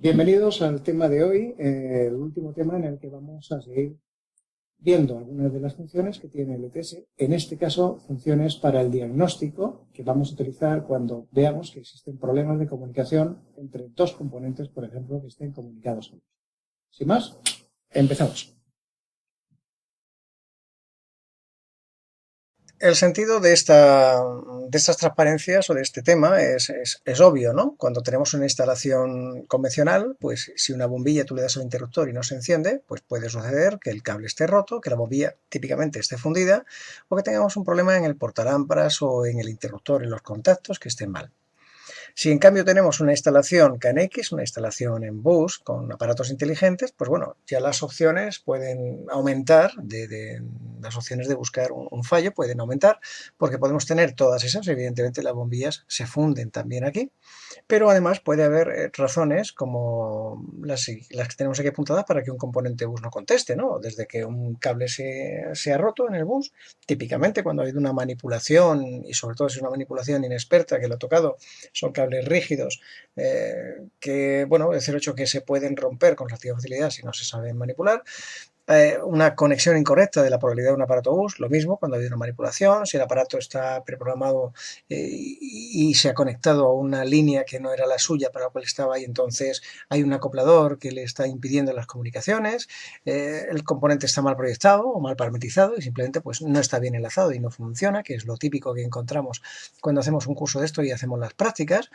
Bienvenidos al tema de hoy, el último tema en el que vamos a seguir viendo algunas de las funciones que tiene el ETS. En este caso, funciones para el diagnóstico que vamos a utilizar cuando veamos que existen problemas de comunicación entre dos componentes, por ejemplo, que estén comunicados. Sin más, empezamos. El sentido de estas transparencias o de este tema es obvio, ¿no? Cuando tenemos una instalación convencional, pues si una bombilla tú le das al interruptor y no se enciende, pues puede suceder que el cable esté roto, que la bombilla típicamente esté fundida o que tengamos un problema en el portalámparas o en el interruptor, en los contactos que estén mal. Si en cambio tenemos una instalación KNX, una instalación en bus con aparatos inteligentes, pues bueno, ya las opciones pueden aumentar, las opciones de buscar un fallo pueden aumentar, porque podemos tener todas esas, evidentemente las bombillas se funden también aquí, pero además puede haber razones como las que tenemos aquí apuntadas para que un componente bus no conteste, ¿no? Desde que un cable se ha roto en el bus, típicamente cuando ha habido una manipulación, y sobre todo si es una manipulación inexperta que lo ha tocado, son cables rígidos que, bueno, es el hecho que se pueden romper con relativa facilidad si no se saben manipular. Una conexión incorrecta de la probabilidad de un aparato bus, lo mismo cuando hay una manipulación, si el aparato está preprogramado y se ha conectado a una línea que no era la suya para la cual estaba y entonces hay un acoplador que le está impidiendo las comunicaciones, el componente está mal proyectado o mal parametrizado y simplemente pues no está bien enlazado y no funciona, que es lo típico que encontramos cuando hacemos un curso de esto y hacemos las prácticas.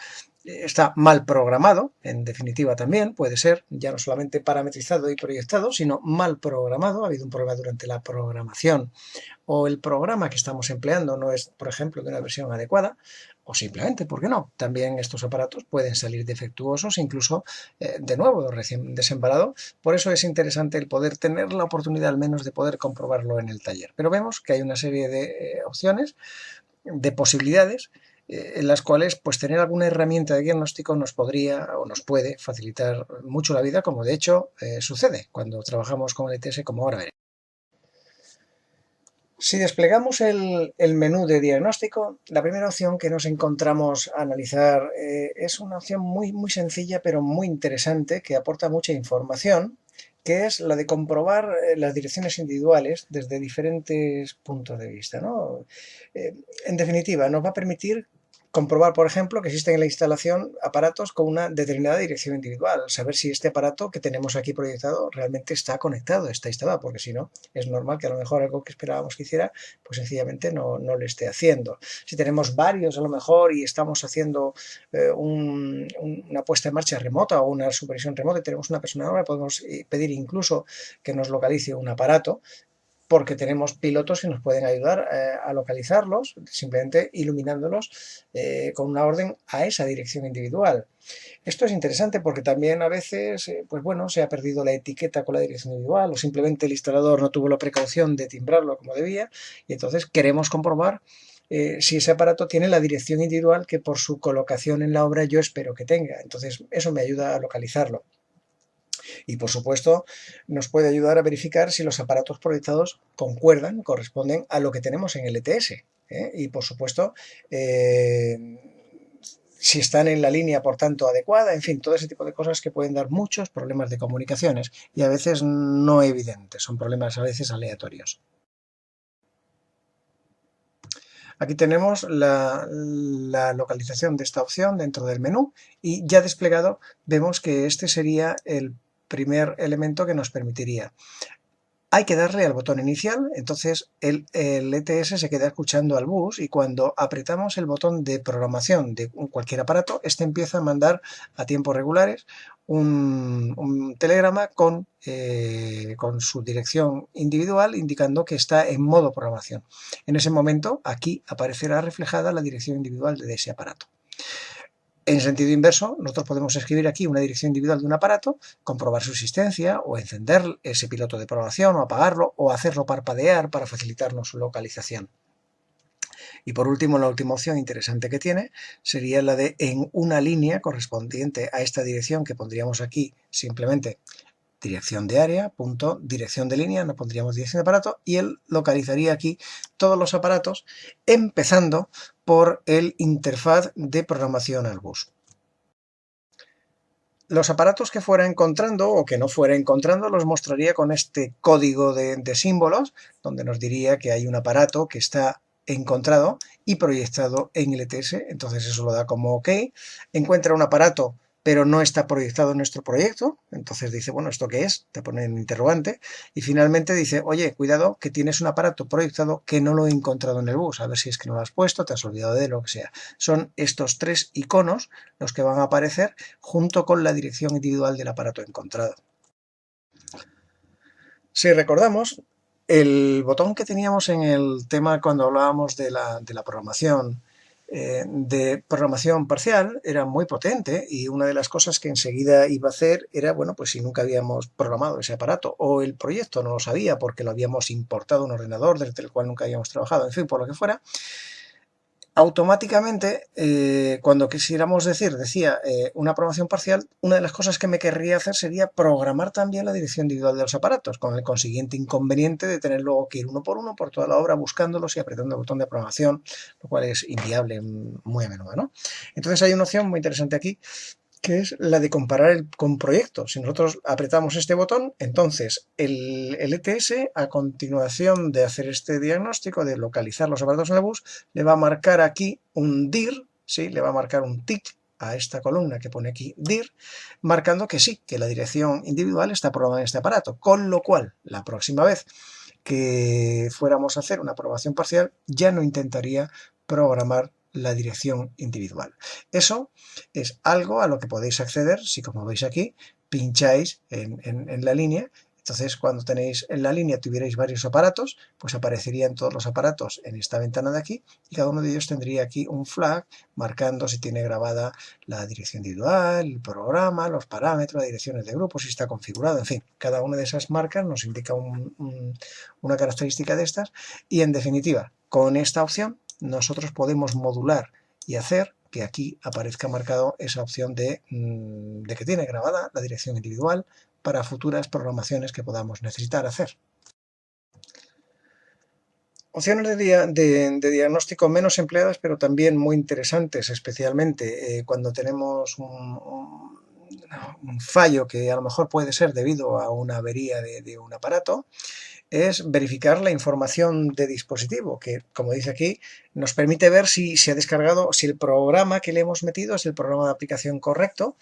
Está mal programado, en definitiva también, puede ser ya no solamente parametrizado y proyectado, sino mal programado, ha habido un problema durante la programación o el programa que estamos empleando no es, por ejemplo, de una versión adecuada, o simplemente, ¿por qué no? También estos aparatos pueden salir defectuosos, incluso de nuevo, recién desembalado. Por eso es interesante el poder tener la oportunidad al menos de poder comprobarlo en el taller. Pero vemos que hay una serie de opciones, de posibilidades, en las cuales pues tener alguna herramienta de diagnóstico nos podría o nos puede facilitar mucho la vida, como de hecho sucede cuando trabajamos con el ETS, como ahora veremos. Si desplegamos el menú de diagnóstico, la primera opción que nos encontramos a analizar es una opción muy sencilla pero muy interesante que aporta mucha información, que es la de comprobar las direcciones individuales desde diferentes puntos de vista, ¿no? Eh, en definitiva, nos va a permitir comprobar, por ejemplo, que existen en la instalación aparatos con una determinada dirección individual, saber si este aparato que tenemos aquí proyectado realmente está conectado, está instalado, porque si no, es normal que a lo mejor algo que esperábamos que hiciera, pues sencillamente no lo esté haciendo. Si tenemos varios a lo mejor y estamos haciendo una puesta en marcha remota o una supervisión remota y tenemos una persona ahora, podemos pedir incluso que nos localice un aparato, porque tenemos pilotos que nos pueden ayudar a localizarlos, simplemente iluminándolos con una orden a esa dirección individual. Esto es interesante porque también a veces, pues bueno, se ha perdido la etiqueta con la dirección individual o simplemente el instalador no tuvo la precaución de timbrarlo como debía y entonces queremos comprobar si ese aparato tiene la dirección individual que por su colocación en la obra yo espero que tenga. Entonces eso me ayuda a localizarlo. Y por supuesto nos puede ayudar a verificar si los aparatos proyectados concuerdan, corresponden a lo que tenemos en el ETS. Y por supuesto, si están en la línea, por tanto, adecuada, en fin, todo ese tipo de cosas que pueden dar muchos problemas de comunicaciones y a veces no evidentes, son problemas a veces aleatorios. Aquí tenemos la localización de esta opción dentro del menú y ya desplegado vemos que este sería el primer elemento que nos permitiría. Hay que darle al botón inicial, entonces el ETS se queda escuchando al bus y cuando apretamos el botón de programación de cualquier aparato, este empieza a mandar a tiempos regulares un telegrama con su dirección individual indicando que está en modo programación. En ese momento aquí aparecerá reflejada la dirección individual de ese aparato. En sentido inverso, nosotros podemos escribir aquí una dirección individual de un aparato, comprobar su existencia o encender ese piloto de programación o apagarlo o hacerlo parpadear para facilitarnos su localización. Y por último, la última opción interesante que tiene sería la de en una línea correspondiente a esta dirección que pondríamos aquí simplemente dirección de área, punto, dirección de línea, no pondríamos dirección de aparato y él localizaría aquí todos los aparatos empezando por el interfaz de programación al bus. Los aparatos que fuera encontrando o que no fuera encontrando los mostraría con este código de símbolos, donde nos diría que hay un aparato que está encontrado y proyectado en LTS, entonces eso lo da como OK. Encuentra un aparato pero no está proyectado en nuestro proyecto, entonces dice, bueno, ¿esto qué es? Te pone en interrogante, y finalmente dice, oye, cuidado, que tienes un aparato proyectado que no lo he encontrado en el bus, a ver si es que no lo has puesto, te has olvidado de lo que sea. Son estos 3 iconos los que van a aparecer junto con la dirección individual del aparato encontrado. Si recordamos, el botón que teníamos en el tema cuando hablábamos de la programación, de programación parcial, era muy potente, y una de las cosas que enseguida iba a hacer era, bueno, pues si nunca habíamos programado ese aparato o el proyecto no lo sabía porque lo habíamos importado a un ordenador desde el cual nunca habíamos trabajado, en fin, por lo que fuera, automáticamente, cuando quisiéramos decía una programación parcial, una de las cosas que me querría hacer sería programar también la dirección individual de los aparatos, con el consiguiente inconveniente de tener luego que ir uno por toda la obra buscándolos y apretando el botón de programación, lo cual es inviable muy a menudo, ¿no? Entonces hay una opción muy interesante aquí, que es la de comparar con proyectos. Si nosotros apretamos este botón, entonces el LTS, a continuación de hacer este diagnóstico, de localizar los aparatos en el bus, le va a marcar aquí un dir, ¿sí? Le va a marcar un tick a esta columna que pone aquí dir, marcando que sí, que la dirección individual está programada en este aparato, con lo cual la próxima vez que fuéramos a hacer una programación parcial, ya no intentaría programar la dirección individual. Eso es algo a lo que podéis acceder si, como veis aquí, pincháis en la línea. Entonces, cuando tenéis en la línea, tuvierais varios aparatos, pues aparecerían todos los aparatos en esta ventana de aquí, y cada uno de ellos tendría aquí un flag marcando si tiene grabada la dirección individual, el programa, los parámetros, las direcciones de grupo, si está configurado, en fin, cada una de esas marcas nos indica una característica de estas, y en definitiva, con esta opción nosotros podemos modular y hacer que aquí aparezca marcado esa opción de que tiene grabada la dirección individual para futuras programaciones que podamos necesitar hacer. Opciones de diagnóstico menos empleadas, pero también muy interesantes, especialmente cuando tenemos un fallo que a lo mejor puede ser debido a una avería de un aparato, es verificar la información de dispositivo, que, como dice aquí, nos permite ver si se ha descargado, si el programa que le hemos metido es el programa de aplicación correcto,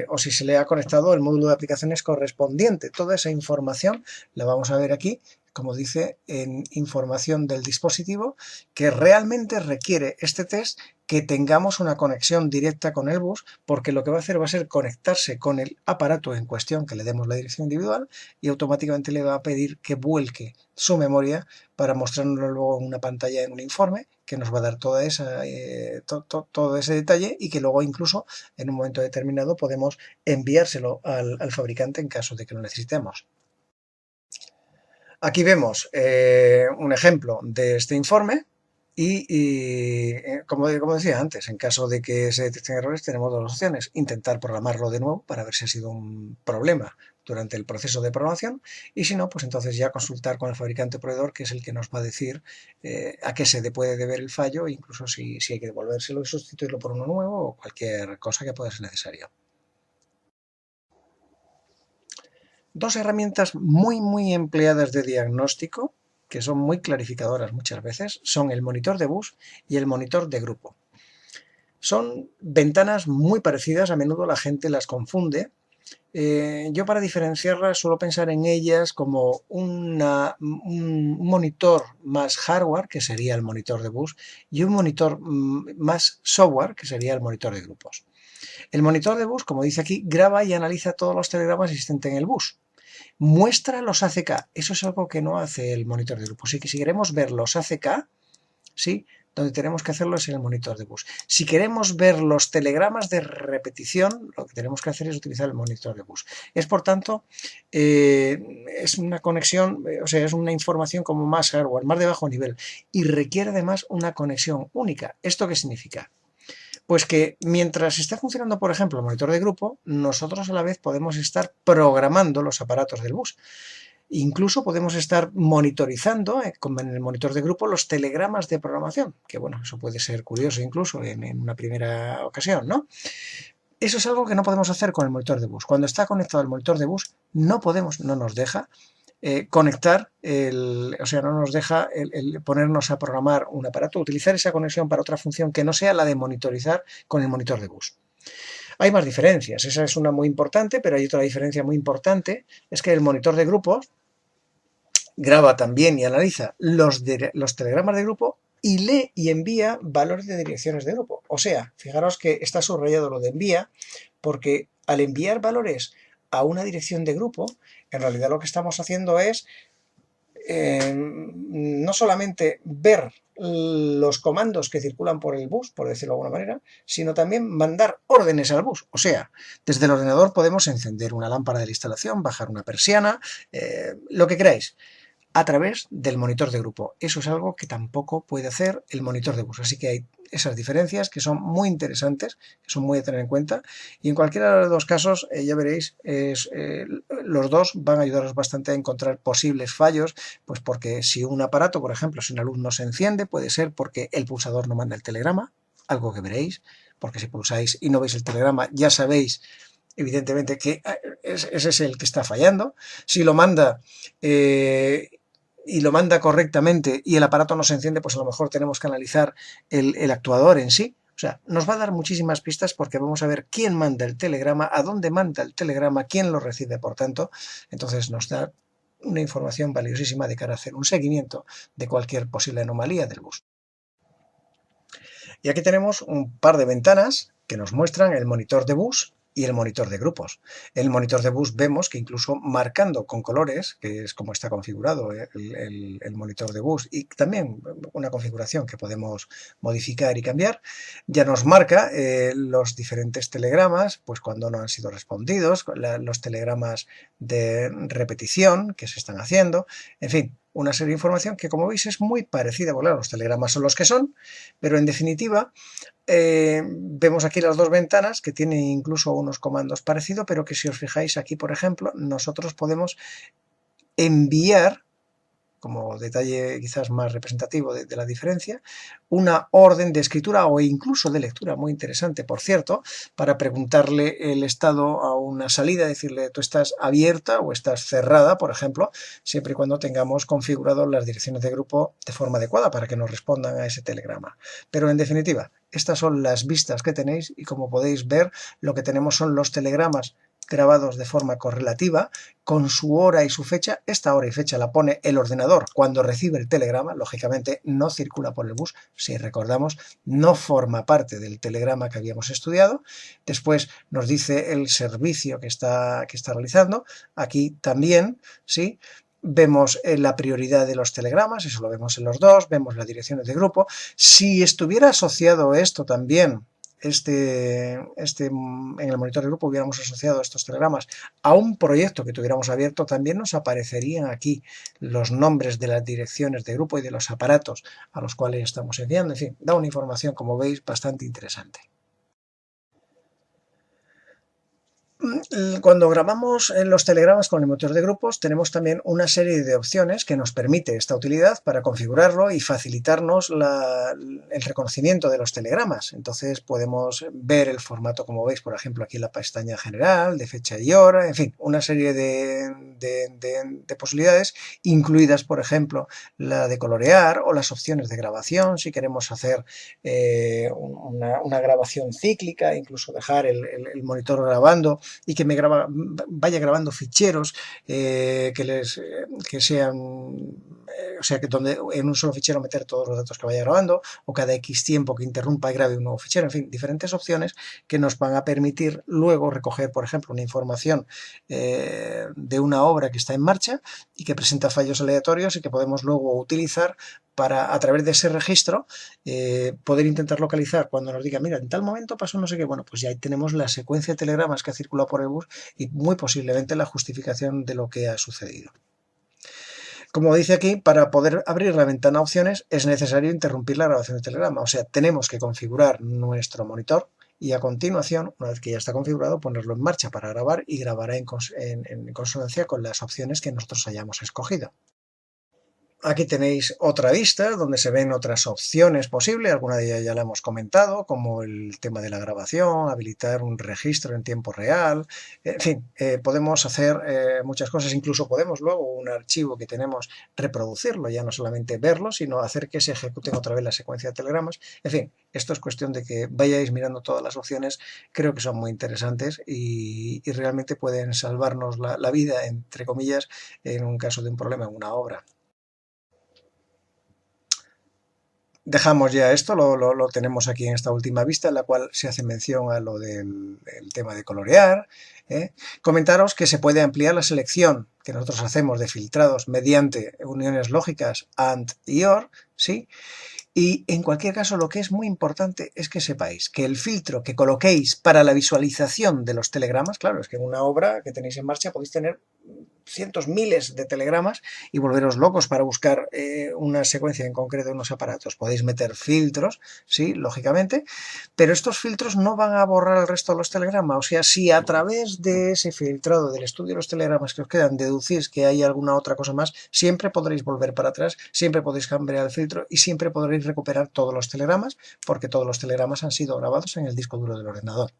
o si se le ha conectado el módulo de aplicaciones correspondiente. Toda esa información la vamos a ver aquí, como dice, en información del dispositivo, que realmente requiere este test que tengamos una conexión directa con el bus, porque lo que va a hacer va a ser conectarse con el aparato en cuestión, que le demos la dirección individual, y automáticamente le va a pedir que vuelque su memoria para mostrárnoslo luego en una pantalla, en un informe, que nos va a dar toda todo ese detalle, y que luego incluso en un momento determinado podemos enviárselo al fabricante en caso de que lo necesitemos. Aquí vemos un ejemplo de este informe y como decía antes, en caso de que se detecten errores tenemos dos opciones: intentar programarlo de nuevo para ver si ha sido un problema durante el proceso de programación, y si no, pues entonces ya consultar con el fabricante proveedor, que es el que nos va a decir a qué se puede deber el fallo, incluso si hay que devolvérselo y sustituirlo por uno nuevo o cualquier cosa que pueda ser necesario. Dos herramientas muy empleadas de diagnóstico, que son muy clarificadoras muchas veces, son el monitor de bus y el monitor de grupo. Son ventanas muy parecidas, a menudo la gente las confunde. Yo, para diferenciarlas, suelo pensar en ellas como un monitor más hardware, que sería el monitor de bus, y un monitor más software, que sería el monitor de grupos. El monitor de bus, como dice aquí, graba y analiza todos los telegramas existentes en el bus. Muestra los ACK, eso es algo que no hace el monitor de grupo. Así que si queremos ver los ACK, ¿sí?, donde tenemos que hacerlo es en el monitor de bus. Si queremos ver los telegramas de repetición, lo que tenemos que hacer es utilizar el monitor de bus. Es, por tanto, es una conexión, o sea, es una información como más hardware, más de bajo nivel, y requiere además una conexión única. ¿Esto qué significa? Pues que mientras esté funcionando, por ejemplo, el monitor de grupo, nosotros a la vez podemos estar programando los aparatos del bus. Incluso podemos estar monitorizando en el monitor de grupo los telegramas de programación, que bueno, eso puede ser curioso incluso en una primera ocasión, ¿no? Eso es algo que no podemos hacer con el monitor de bus. Cuando está conectado al monitor de bus, no nos deja conectar, o sea, no nos deja el ponernos a programar un aparato, utilizar esa conexión para otra función que no sea la de monitorizar con el monitor de bus. Hay más diferencias, esa es una muy importante, pero hay otra diferencia muy importante, es que el monitor de grupos graba también y analiza los telegramas de grupo y lee y envía valores de direcciones de grupo. O sea, fijaros que está subrayado lo de envía, porque al enviar valores a una dirección de grupo, en realidad lo que estamos haciendo es no solamente ver los comandos que circulan por el bus, por decirlo de alguna manera, sino también mandar órdenes al bus. O sea, desde el ordenador podemos encender una lámpara de la instalación, bajar una persiana, lo que queráis, a través del monitor de grupo. Eso es algo que tampoco puede hacer el monitor de bus. Así que hay esas diferencias que son muy interesantes, que son muy a tener en cuenta. Y en cualquiera de los dos casos, ya veréis, los dos van a ayudaros bastante a encontrar posibles fallos, pues porque si un aparato, por ejemplo, si una luz no se enciende, puede ser porque el pulsador no manda el telegrama, algo que veréis, porque si pulsáis y no veis el telegrama, ya sabéis evidentemente que ese es el que está fallando. Si lo manda y lo manda correctamente y el aparato no se enciende, pues a lo mejor tenemos que analizar el actuador en sí. O sea, nos va a dar muchísimas pistas porque vamos a ver quién manda el telegrama, a dónde manda el telegrama, quién lo recibe, por tanto. Entonces nos da una información valiosísima de cara a hacer un seguimiento de cualquier posible anomalía del bus. Y aquí tenemos un par de ventanas que nos muestran el monitor de bus y el monitor de grupos. El monitor de bus vemos que incluso marcando con colores, que es como está configurado el monitor de bus, y también una configuración que podemos modificar y cambiar, ya nos marca los diferentes telegramas, pues cuando no han sido respondidos, los telegramas de repetición que se están haciendo, en fin, una serie de información que, como veis, es muy parecida. Bueno, los telegramas son los que son, pero en definitiva vemos aquí las dos ventanas que tienen incluso unos comandos parecidos, pero que si os fijáis aquí, por ejemplo, nosotros podemos enviar, como detalle quizás más representativo de la diferencia, una orden de escritura o incluso de lectura, muy interesante, por cierto, para preguntarle el estado a una salida, decirle tú estás abierta o estás cerrada, por ejemplo, siempre y cuando tengamos configurado las direcciones de grupo de forma adecuada para que nos respondan a ese telegrama. Pero en definitiva, estas son las vistas que tenéis y como podéis ver, lo que tenemos son los telegramas grabados de forma correlativa, con su hora y su fecha. Esta hora y fecha la pone el ordenador cuando recibe el telegrama, lógicamente no circula por el bus, si recordamos, no forma parte del telegrama que habíamos estudiado. Después nos dice el servicio que está realizando, aquí también, ¿sí? Vemos la prioridad de los telegramas, eso lo vemos en los dos, vemos las direcciones de grupo. Si estuviera asociado esto también, en el monitor de grupo hubiéramos asociado estos telegramas a un proyecto que tuviéramos abierto, también nos aparecerían aquí los nombres de las direcciones de grupo y de los aparatos a los cuales estamos enviando. En fin, da una información, como veis, bastante interesante. Cuando grabamos los telegramas con el monitor de grupos tenemos también una serie de opciones que nos permite esta utilidad para configurarlo y facilitarnos el reconocimiento de los telegramas. Entonces podemos ver el formato, como veis, por ejemplo, aquí en la pestaña general, de fecha y hora, en fin, una serie de posibilidades, incluidas, por ejemplo, la de colorear o las opciones de grabación, si queremos hacer una grabación cíclica, incluso dejar el monitor grabando y que vaya grabando ficheros que sean, o sea, que donde en un solo fichero meter todos los datos que vaya grabando, o cada X tiempo que interrumpa y grabe un nuevo fichero, en fin, diferentes opciones que nos van a permitir luego recoger, por ejemplo, una información de una obra que está en marcha y que presenta fallos aleatorios y que podemos luego utilizar para, a través de ese registro, poder intentar localizar cuando nos diga, mira, en tal momento pasó no sé qué, bueno, pues ya tenemos la secuencia de telegramas que ha circulado por el bus y muy posiblemente la justificación de lo que ha sucedido. Como dice aquí, para poder abrir la ventana opciones es necesario interrumpir la grabación de telegrama, o sea, tenemos que configurar nuestro monitor y a continuación, una vez que ya está configurado, ponerlo en marcha para grabar y grabará en consonancia con las opciones que nosotros hayamos escogido. Aquí tenéis otra vista donde se ven otras opciones posibles, alguna de ellas ya la hemos comentado, como el tema de la grabación, habilitar un registro en tiempo real, en fin, podemos hacer muchas cosas, incluso podemos luego un archivo que tenemos reproducirlo, ya no solamente verlo, sino hacer que se ejecuten otra vez la secuencia de telegramas. En fin, esto es cuestión de que vayáis mirando todas las opciones, creo que son muy interesantes y realmente pueden salvarnos la vida, entre comillas, en un caso de un problema en una obra. Dejamos ya esto, lo tenemos aquí en esta última vista, en la cual se hace mención a lo del el tema de colorear. ¿eh? Comentaros que se puede ampliar la selección que nosotros hacemos de filtrados mediante uniones lógicas AND y OR, ¿sí? Y en cualquier caso, lo que es muy importante es que sepáis que el filtro que coloquéis para la visualización de los telegramas, claro, es que en una obra que tenéis en marcha podéis tener cientos, miles de telegramas y volveros locos para buscar una secuencia en concreto de unos aparatos. Podéis meter filtros, sí, lógicamente, pero estos filtros no van a borrar el resto de los telegramas. O sea, si a través de ese filtrado del estudio de los telegramas que os quedan deducís que hay alguna otra cosa más, siempre podréis volver para atrás, siempre podéis cambiar el filtro y siempre podréis recuperar todos los telegramas, porque todos los telegramas han sido grabados en el disco duro del ordenador.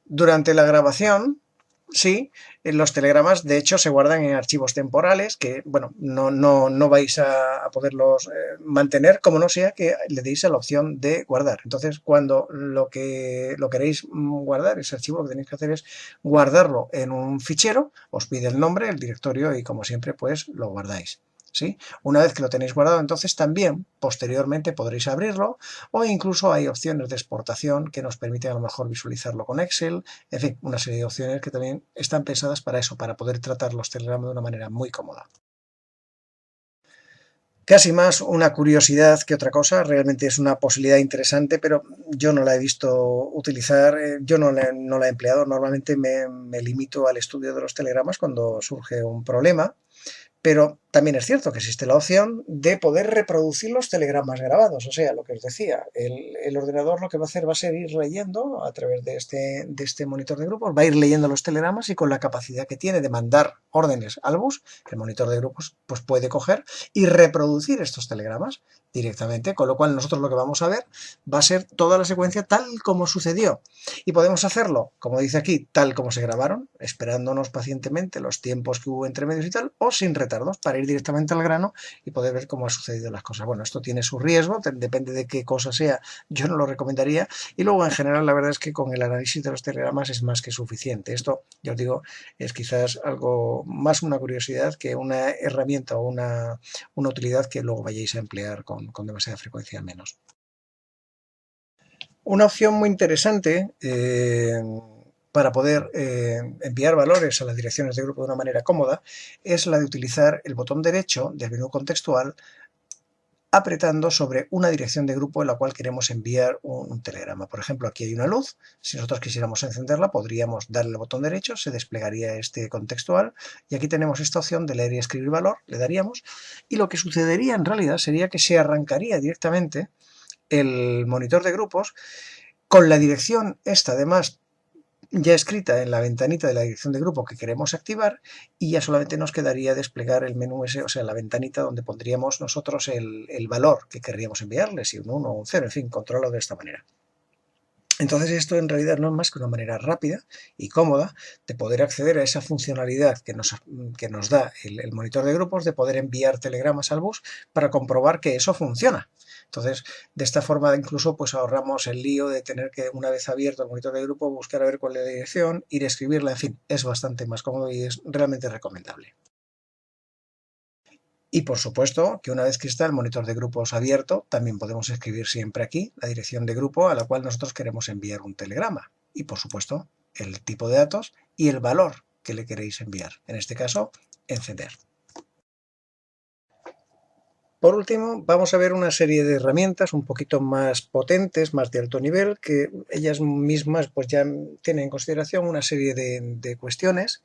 Durante la grabación, sí, los telegramas de hecho se guardan en archivos temporales que, bueno, no vais a poderlos mantener como no sea que le deis a la opción de guardar. Entonces, cuando lo queréis guardar, ese archivo, lo que tenéis que hacer es guardarlo en un fichero, os pide el nombre, el directorio y como siempre, pues lo guardáis. ¿Sí? Una vez que lo tenéis guardado, entonces también posteriormente podréis abrirlo o incluso hay opciones de exportación que nos permiten a lo mejor visualizarlo con Excel, en fin, una serie de opciones que también están pensadas para eso, para poder tratar los telegramas de una manera muy cómoda. Casi más una curiosidad que otra cosa, realmente es una posibilidad interesante, pero yo no la he visto utilizar, yo no la he empleado, normalmente me limito al estudio de los telegramas cuando surge un problema. Pero también es cierto que existe la opción de poder reproducir los telegramas grabados. O sea, lo que os decía, el ordenador lo que va a hacer va a ser ir leyendo a través de este monitor de grupos, va a ir leyendo los telegramas y con la capacidad que tiene de mandar órdenes al bus, el monitor de grupos pues puede coger y reproducir estos telegramas directamente, con lo cual nosotros lo que vamos a ver va a ser toda la secuencia tal como sucedió. Y podemos hacerlo, como dice aquí, tal como se grabaron, esperándonos pacientemente los tiempos que hubo entre medios y tal, o sin retardos, para ir directamente al grano y poder ver cómo han sucedido las cosas. Bueno, esto tiene su riesgo, depende de qué cosa sea, yo no lo recomendaría, y luego en general la verdad es que con el análisis de los telegramas es más que suficiente. Esto, ya os digo, es quizás algo más una curiosidad que una herramienta o una utilidad que luego vayáis a emplear con demasiada frecuencia al menos. Una opción muy interesante para poder enviar valores a las direcciones de grupo de una manera cómoda es la de utilizar el botón derecho del menú contextual apretando sobre una dirección de grupo en la cual queremos enviar un telegrama. Por ejemplo, aquí hay una luz, si nosotros quisiéramos encenderla podríamos darle el botón derecho, se desplegaría este contextual y aquí tenemos esta opción de leer y escribir valor, le daríamos y lo que sucedería en realidad sería que se arrancaría directamente el monitor de grupos con la dirección esta además ya escrita en la ventanita de la dirección de grupo que queremos activar y ya solamente nos quedaría desplegar el menú ese, o sea, la ventanita donde pondríamos nosotros el valor que querríamos enviarle, si un 1 o un 0, en fin, controlado de esta manera. Entonces esto en realidad no es más que una manera rápida y cómoda de poder acceder a esa funcionalidad que nos da el monitor de grupos, de poder enviar telegramas al bus para comprobar que eso funciona. Entonces, de esta forma incluso pues ahorramos el lío de tener que, una vez abierto el monitor de grupo, buscar a ver cuál es la dirección, ir a escribirla, en fin, es bastante más cómodo y es realmente recomendable. Y por supuesto que una vez que está el monitor de grupos abierto, también podemos escribir siempre aquí la dirección de grupo a la cual nosotros queremos enviar un telegrama. Y por supuesto el tipo de datos y el valor que le queréis enviar. En este caso, encender. Por último, vamos a ver una serie de herramientas un poquito más potentes, más de alto nivel, que ellas mismas pues ya tienen en consideración una serie de cuestiones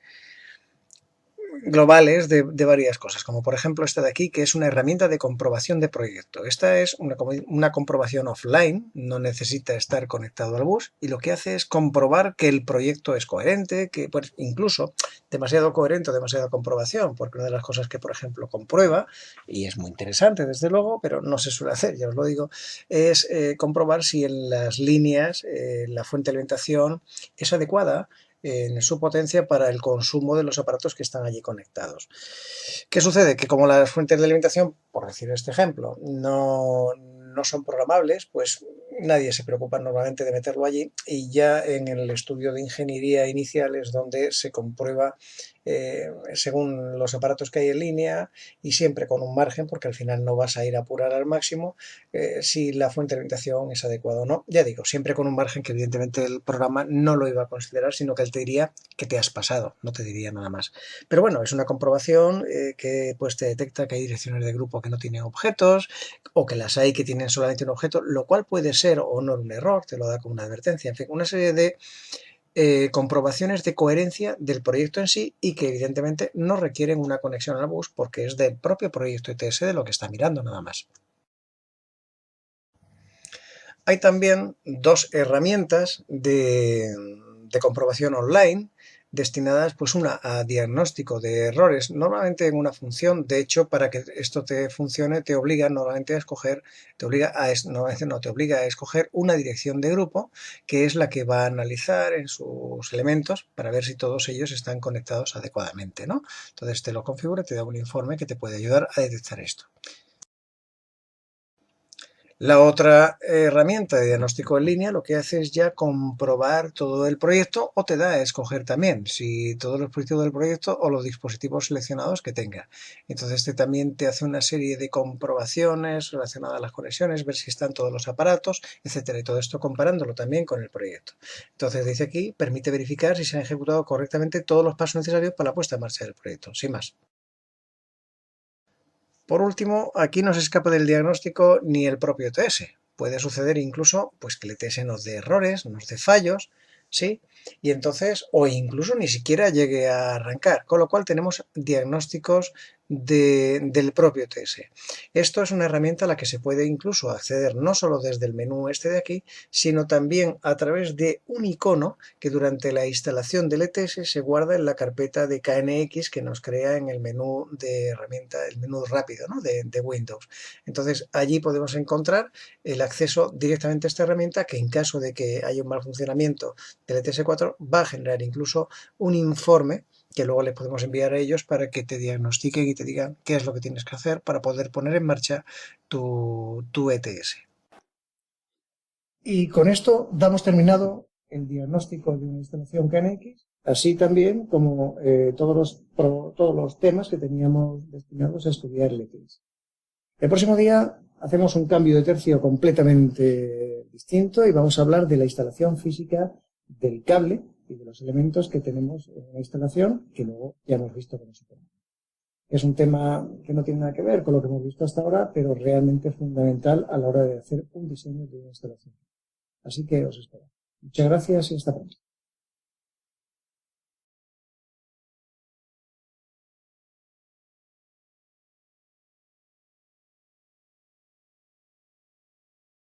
globales de varias cosas, como por ejemplo esta de aquí, que es una herramienta de comprobación de proyecto. Esta es una comprobación offline, no necesita estar conectado al bus, y lo que hace es comprobar que el proyecto es coherente, que pues, incluso demasiado coherente o demasiada comprobación, porque una de las cosas que, por ejemplo, comprueba, y es muy interesante desde luego, pero no se suele hacer, ya os lo digo, es comprobar si en las líneas la fuente de alimentación es adecuada en su potencia para el consumo de los aparatos que están allí conectados. ¿Qué sucede? Que como las fuentes de alimentación, por decir este ejemplo, no son programables, pues nadie se preocupa normalmente de meterlo allí, y ya en el estudio de ingeniería inicial es donde se comprueba según los aparatos que hay en línea, y siempre con un margen, porque al final no vas a ir a apurar al máximo, si la fuente de alimentación es adecuada o no. Ya digo, siempre con un margen que evidentemente el programa no lo iba a considerar, sino que él te diría que te has pasado, no te diría nada más. Pero bueno, es una comprobación que pues te detecta que hay direcciones de grupo que no tienen objetos, o que las hay que tienen solamente un objeto, lo cual puede ser o no un error, te lo da como una advertencia. En fin, una serie de comprobaciones de coherencia del proyecto en sí, y que evidentemente no requieren una conexión al bus, porque es del propio proyecto ETS de lo que está mirando nada más. Hay también dos herramientas de comprobación online destinadas, pues una a diagnóstico de errores, normalmente en una función. De hecho, para que esto te funcione, te obliga normalmente a escoger, normalmente no, te obliga a escoger una dirección de grupo, que es la que va a analizar en sus elementos para ver si todos ellos están conectados adecuadamente, ¿no? Entonces te lo configura, te da un informe que te puede ayudar a detectar esto. La otra herramienta de diagnóstico en línea lo que hace es ya comprobar todo el proyecto, o te da a escoger también si todos los proyectos del proyecto o los dispositivos seleccionados que tenga. Entonces este también te hace una serie de comprobaciones relacionadas a las conexiones, ver si están todos los aparatos, etcétera, y todo esto comparándolo también con el proyecto. Entonces dice aquí, permite verificar si se han ejecutado correctamente todos los pasos necesarios para la puesta en marcha del proyecto, sin más. Por último, aquí no se escapa del diagnóstico ni el propio ETS. Puede suceder incluso pues, que el ETS nos dé errores, nos dé fallos, ¿sí? Y entonces, o incluso ni siquiera llegue a arrancar, con lo cual tenemos diagnósticos del propio ETS. Esto es una herramienta a la que se puede incluso acceder no solo desde el menú este de aquí, sino también a través de un icono que durante la instalación del ETS se guarda en la carpeta de KNX que nos crea en el menú de herramienta, el menú rápido, ¿no? de Windows. Entonces allí podemos encontrar el acceso directamente a esta herramienta, que en caso de que haya un mal funcionamiento del ETS4 va a generar incluso un informe que luego les podemos enviar a ellos para que te diagnostiquen y te digan qué es lo que tienes que hacer para poder poner en marcha tu ETS. Y con esto damos terminado el diagnóstico de una instalación KNX, así también como todos los temas que teníamos destinados a estudiar el ETS. El próximo día hacemos un cambio de tercio completamente distinto y vamos a hablar de la instalación física del cable y de los elementos que tenemos en una instalación, que luego ya hemos visto cómo se pone. Es un tema que no tiene nada que ver con lo que hemos visto hasta ahora, pero realmente fundamental a la hora de hacer un diseño de una instalación. Así que os espero. Muchas gracias y hasta pronto.